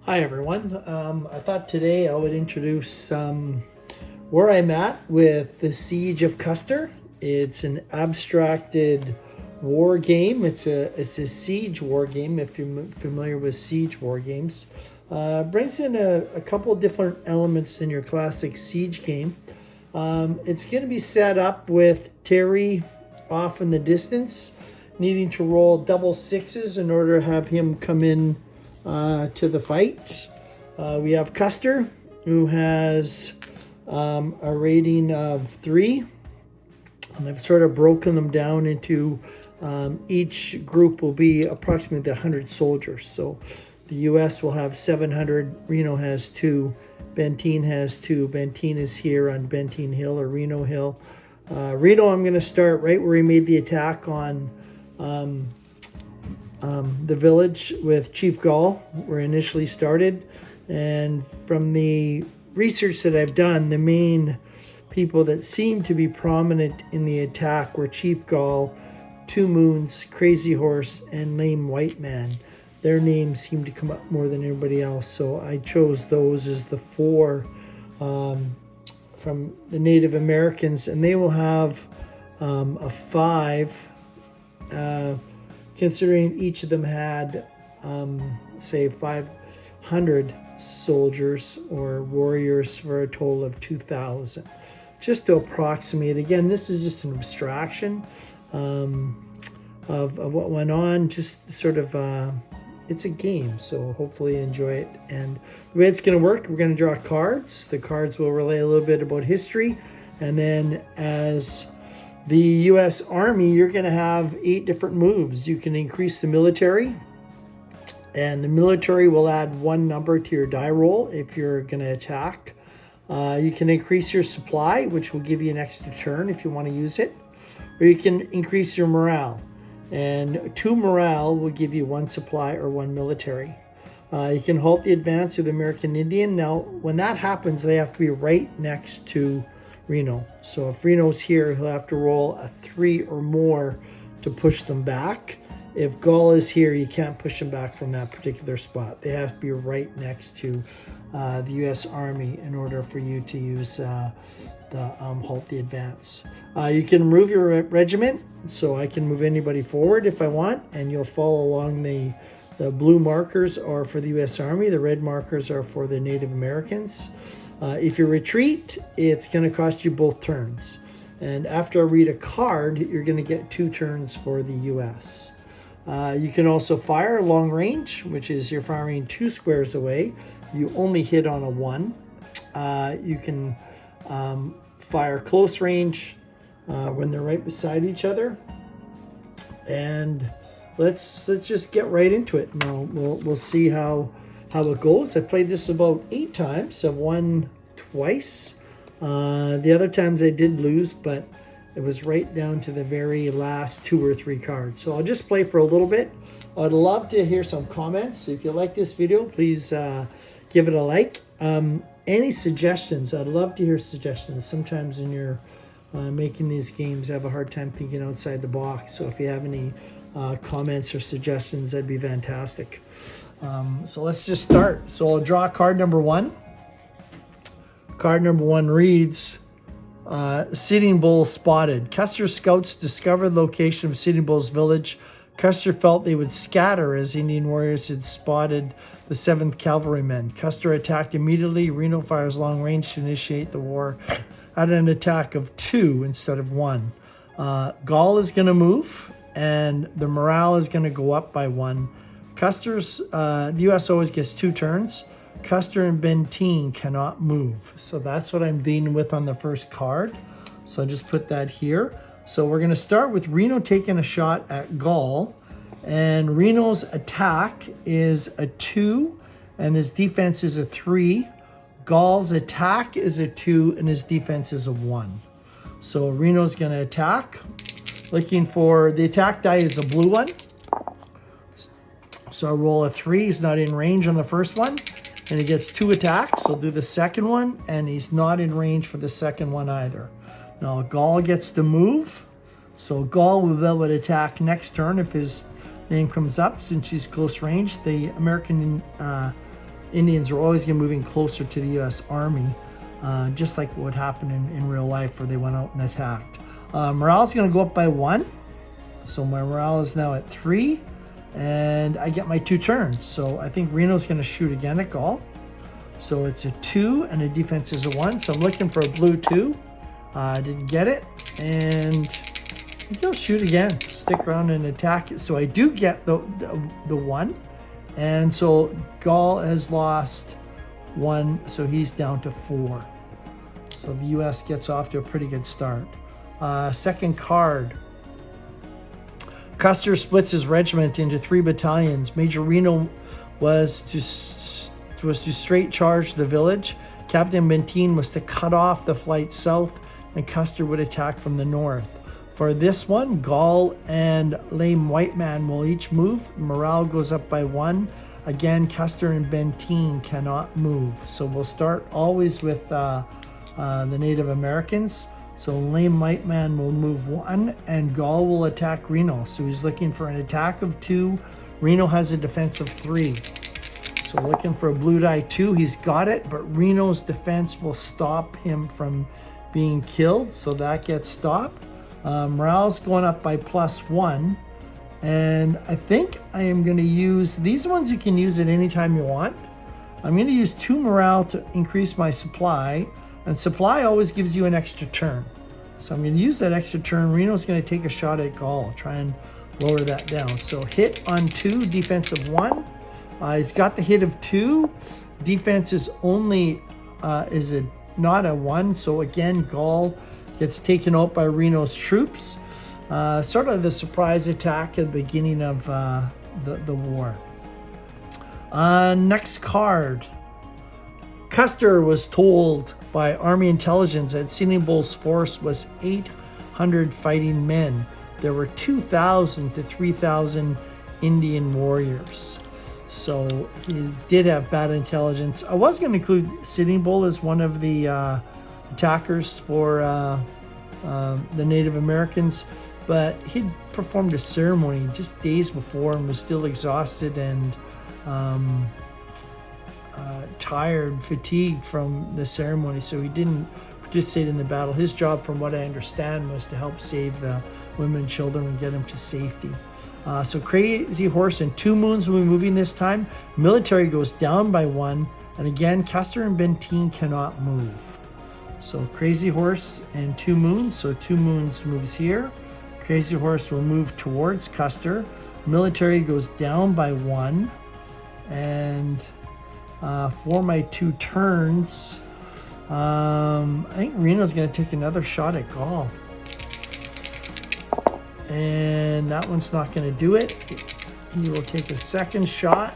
Hi everyone. I thought today I would introduce where I'm at with the Siege of Custer. It's an abstracted war game. It's a siege war game if you're familiar with siege war games. Brings in a couple different elements in your classic siege game. It's going to be set up with Terry off in the distance, needing to roll double sixes in order to have him come in to the fight. We have Custer, who has a rating of 3. And I've sort of broken them down into each group will be approximately 100 soldiers. So the U.S. will have 700, Reno has 2, Benteen has 2. Benteen is here on Benteen Hill or Reno Hill. Reno, I'm going to start right where he made the attack on the village with Chief Gall, where initially started. And from the research that I've done, the main people that seem to be prominent in the attack were Chief Gall, Two Moons, Crazy Horse, and Lame White Man. Their names seem to come up more than everybody else, so I chose those as the 4 from the Native Americans, and they will have a 5, considering each of them had, say, 500 soldiers or warriors for a total of 2,000. Just to approximate, again, this is just an abstraction of what went on, just sort of, it's a game, so hopefully you enjoy it. And the way it's going to work, we're going to draw cards. The cards will relay a little bit about history, and then as the U.S. Army, you're going to have 8 different moves. You can increase the military, and the military will add 1 number to your die roll if you're going to attack. You can increase your supply, which will give you an extra turn if you want to use it. Or you can increase your morale. And 2 morale will give you 1 supply or 1 military. You can halt the advance of the American Indian. Now, when that happens, they have to be right next to Reno. So if Reno's here, he'll have to roll a 3 or more to push them back. If Gall is here, you can't push them back from that particular spot. They have to be right next to the U.S. Army in order for you to use the halt the advance. You can move your regiment, so I can move anybody forward if I want, and you'll follow along the blue markers are for the U.S. Army, the red markers are for the Native Americans. If you retreat, it's going to cost you both turns. And after I read a card, you're going to get 2 turns for the U.S. You can also fire long range, which is you're firing 2 squares away. You only hit on a 1. You can fire close range when they're right beside each other. And let's just get right into it. Now we'll see how it goes. I played this about 8 times. I've won twice. The other times I did lose, but it was right down to the very last 2 or 3 cards. So I'll just play for a little bit. I'd love to hear some comments. If you like this video, please give it a like. Any suggestions? I'd love to hear suggestions. Sometimes when you're making these games, I have a hard time thinking outside the box. So if you have any comments or suggestions, that'd be fantastic. So let's just start. So I'll draw card number 1. Card number 1 reads, Sitting Bull spotted. Custer scouts discovered the location of Sitting Bull's village. Custer felt they would scatter as Indian warriors had spotted the 7th Cavalrymen. Custer attacked immediately. Reno fires long range to initiate the war at an attack of 2 instead of 1. Gall is going to move, and the morale is going to go up by 1. Custer's, the U.S. always gets 2 turns. Custer and Benteen cannot move. So that's what I'm dealing with on the first card. So I'll just put that here. So we're going to start with Reno taking a shot at Gall. And Reno's attack is a 2, and his defense is a 3. Gall's attack is a 2, and his defense is a 1. So Reno's going to attack. Looking for, the attack die is a blue one. So I roll a 3. He's not in range on the first one. And he gets 2 attacks. I'll do the second one, and he's not in range for the second one either. Now Gall gets the move. So Gall will be able to attack next turn if his name comes up, since she's close range. The American Indians are always going to moving closer to the U.S. Army, just like what happened in real life where they went out and attacked. Morale's going to go up by 1. So my morale is now at 3. And I get my 2 turns. So I think Reno's going to shoot again at Gaul. So it's a 2 and the defense is a 1. So I'm looking for a blue 2. I didn't get it. And he'll shoot again. Stick around and attack it. So I do get the 1. And so Gaul has lost 1. So he's down to 4. So the U.S. gets off to a pretty good start. Second card. Custer splits his regiment into 3 battalions. Major Reno was to straight charge the village. Captain Benteen was to cut off the flight south, and Custer would attack from the north. For this one, Gaul and Lame White Man will each move. Morale goes up by 1. Again, Custer and Benteen cannot move. So we'll start always with the Native Americans. So Lame White Man will move 1, and Gaul will attack Reno. So he's looking for an attack of 2. Reno has a defense of 3. So looking for a blue die 2. He's got it, but Reno's defense will stop him from being killed. So that gets stopped. Morale's going up by +1. And I think I am going to use, these ones you can use at any time you want. I'm going to use 2 morale to increase my supply. And supply always gives you an extra turn. So I'm going to use that extra turn. Reno's going to take a shot at Gaul. Try and lower that down. So hit on 2, defense of 1. He's got the hit of 2. Defense is only, not a 1. So again, Gaul gets taken out by Reno's troops. Sort of the surprise attack at the beginning of the war. Next card. Custer was told by Army intelligence that Sitting Bull's force was 800 fighting men. There were 2,000 to 3,000 Indian warriors. So he did have bad intelligence. I was going to include Sitting Bull as one of the attackers for the Native Americans, but he'd performed a ceremony just days before and was still exhausted and tired, fatigued from the ceremony, so he didn't participate in the battle. His job, from what I understand, was to help save the women and children and get them to safety. So Crazy Horse and 2 Moons will be moving this time. Military goes down by 1, and again, Custer and Benteen cannot move. So Crazy Horse and 2 Moons. So 2 Moons moves here. Crazy Horse will move towards Custer. Military goes down by 1, and for my 2 turns, I think Reno's going to take another shot at Gaul. And that one's not going to do it. He will take a second shot,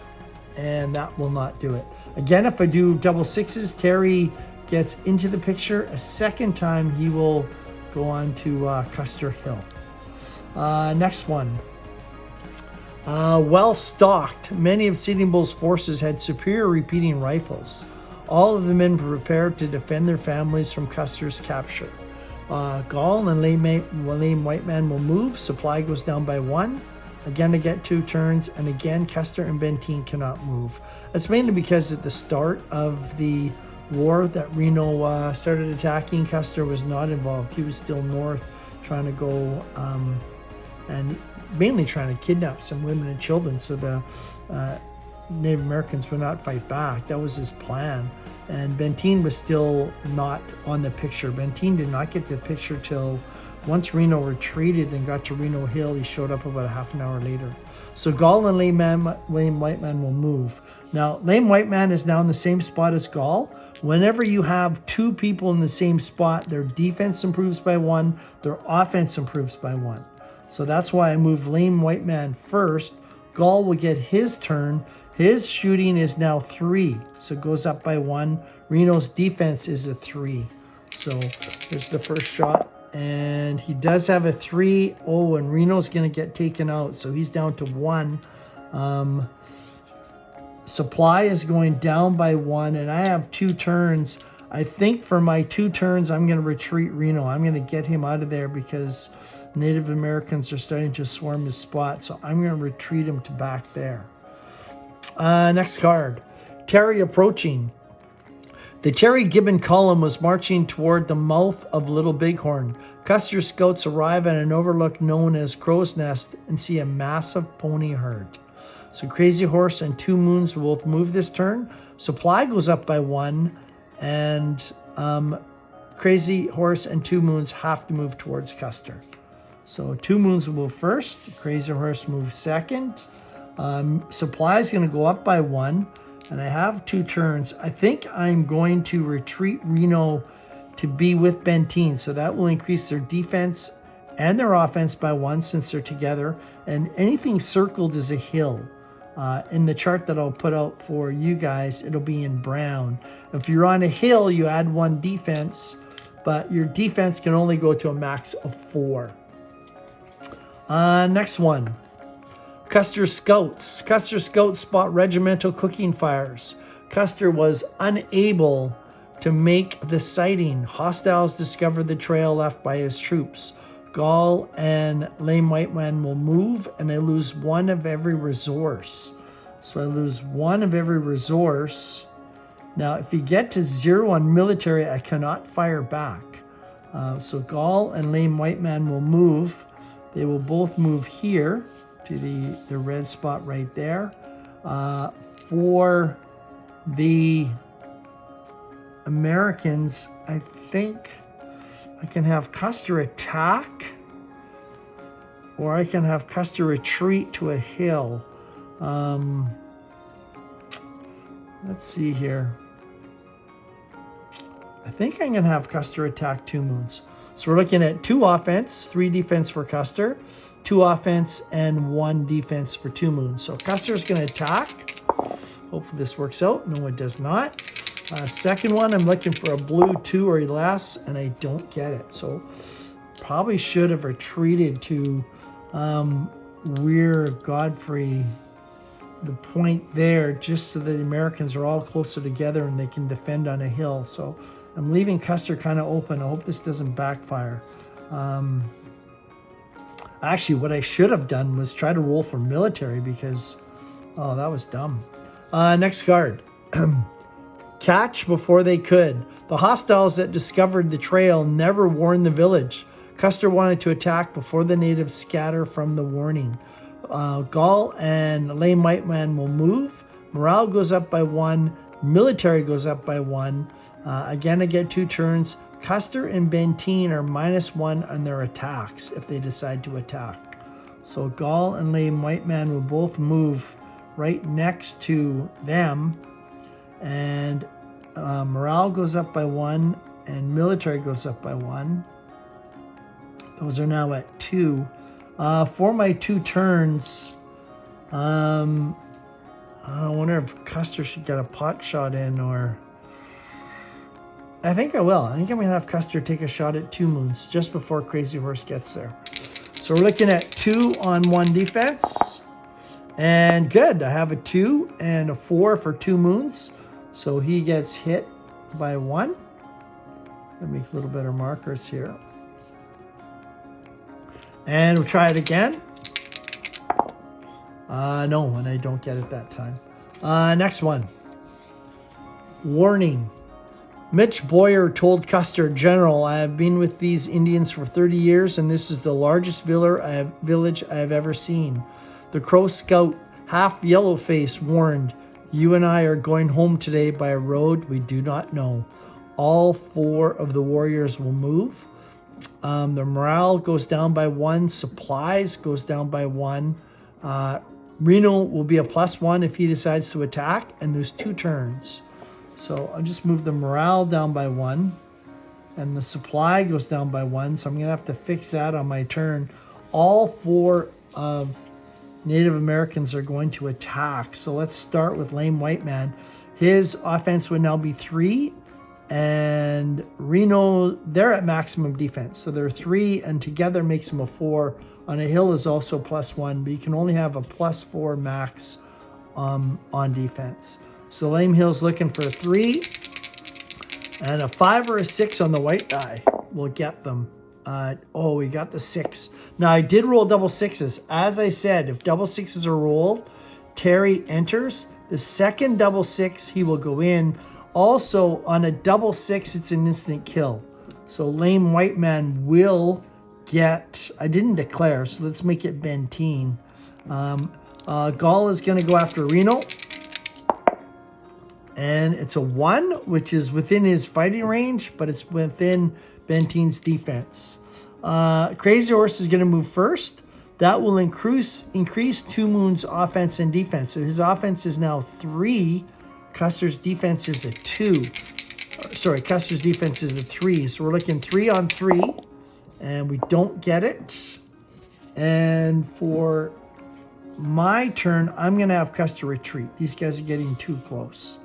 and that will not do it. Again, if I do double 6s, Terry gets into the picture. A second time, he will go on to Custer Hill. Next one. Well stocked. Many of Sitting Bull's forces had superior repeating rifles. All of the men were prepared to defend their families from Custer's capture. Gaul and Lame White Man will move. Supply goes down by 1. Again, I get 2 turns, and again, Custer and Benteen cannot move. That's mainly because at the start of the war that Reno started attacking, Custer was not involved. He was still north, trying to go and mainly trying to kidnap some women and children so the Native Americans would not fight back. That was his plan. And Benteen was still not on the picture. Benteen did not get the picture till once Reno retreated and got to Reno Hill. He showed up about a half an hour later. So Gaul and Lame White Man will move. Now, Lame White Man is now in the same spot as Gaul. Whenever you have 2 people in the same spot, their defense improves by 1, their offense improves by 1. So that's why I moved Lame White Man first. Gaul will get his turn. His shooting is now 3, so it goes up by 1. Reno's defense is a 3. So there's the first shot, and he does have a 3. Oh, and Reno's going to get taken out, so he's down to 1. Supply is going down by 1, and I have 2 turns. I think for my 2 turns, I'm going to retreat Reno. I'm going to get him out of there because Native Americans are starting to swarm his spot, so I'm going to retreat him to back there. Next card. Terry approaching. The Terry Gibbon column was marching toward the mouth of Little Bighorn. Custer scouts arrive at an overlook known as Crow's Nest and see a massive pony herd. So Crazy Horse and Two Moons will both move this turn. Supply goes up by 1, and Crazy Horse and Two Moons have to move towards Custer. So Two Moons will move first. Crazy Horse moves second. Supply is going to go up by 1. And I have 2 turns. I think I'm going to retreat Reno to be with Benteen. So that will increase their defense and their offense by 1 since they're together. And anything circled is a hill. In the chart that I'll put out for you guys, it'll be in brown. If you're on a hill, you add 1 defense. But your defense can only go to a max of 4. Next one. Custer Scouts. Custer Scouts spot regimental cooking fires. Custer was unable to make the sighting. Hostiles discovered the trail left by his troops. Gall and Lame White Man will move, and I lose 1 of every resource. So I lose 1 of every resource. Now, if you get to 0 on military, I cannot fire back. So Gall and Lame White Man will move. They will both move here to the red spot right there. For the Americans, I think I can have Custer attack, or I can have Custer retreat to a hill. Let's see here. I think I'm going to have Custer attack Two Moons. So we're looking at 2 offense, 3 defense for Custer, 2 offense, and 1 defense for Two Moons. So Custer's going to attack. Hopefully this works out. No, it does not. Second one, I'm looking for a blue 2 or less, and I don't get it. So probably should have retreated to Weir Godfrey, the point there, just so that the Americans are all closer together and they can defend on a hill. So I'm leaving Custer kind of open. I hope this doesn't backfire. Actually, what I should have done was try to roll for military because, oh, that was dumb. Next card. Catch before they could. The hostiles that discovered the trail never warned the village. Custer wanted to attack before the natives scatter from the warning. Gall and Lame White Man will move. Morale goes up by 1. Military goes up by 1. Again, I get 2 turns. Custer and Benteen are -1 on their attacks if they decide to attack. So Gall and Lame White Man will both move right next to them. And morale goes up by 1 and military goes up by 1. Those are now at 2. For my 2 turns, I wonder if Custer should get a pot shot in, or I think I will. I think I'm going to have Custer take a shot at Two Moons just before Crazy Horse gets there. So we're looking at 2 on 1 defense. And good. I have a 2 and a 4 for Two Moons. So he gets hit by 1. Let me make a little better markers here. And we'll try it again. No, and I don't get it that time. Next one. Warning. Mitch Boyer told Custer, General, I have been with these Indians for 30 years, and this is the largest village I have ever seen. The Crow Scout, half yellow-faced, warned, you and I are going home today by a road we do not know. All 4 of the warriors will move. The morale goes down by 1. Supplies goes down by 1. Reno will be a +1 if he decides to attack, and there's 2 turns. So I'll just move the morale down by 1, and the supply goes down by 1. So I'm going to have to fix that on my turn. All 4 of Native Americans are going to attack. So let's start with Lame White Man. His offense would now be 3, and Reno, they're at maximum defense. So they're 3, and together makes them a 4. On a hill is also +1, but you can only have a +4 max on defense. So Lame Hill's looking for a 3, and a 5 or a 6 on the white die will get them. Oh, we got the 6. Now, I did roll double 6s. As I said, if double 6s are rolled, Terry enters. The second double 6, he will go in. Also, on a double 6, it's an instant kill. So lame white man will get, I didn't declare, so let's make it Benteen. Gaul is going to go after Reno. And it's a 1, which is within his fighting range, but it's within Benteen's defense. Crazy Horse is going to move first. That will increase Two Moon's offense and defense. So his offense is now 3. Custer's defense is a 2. Sorry, Custer's defense is a 3. So we're looking 3 on 3. And we don't get it. And for my turn, I'm going to have Custer retreat. These guys are getting too close.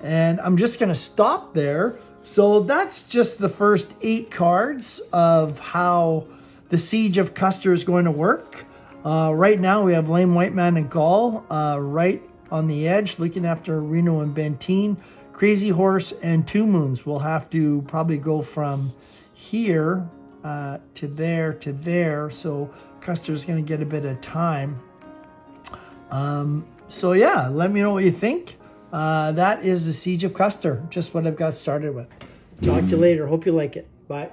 And I'm just going to stop there. So that's just the first 8 cards of how the Siege of Custer is going to work. Right now we have Lame White Man and Gaul right on the edge, looking after Reno and Benteen. Crazy Horse and Two Moons will have to probably go from here to there to there. So Custer's going to get a bit of time. So yeah, let me know what you think. That is the Siege of Custer, just what I've got started with. Talk to you later. Hope you like it. Bye.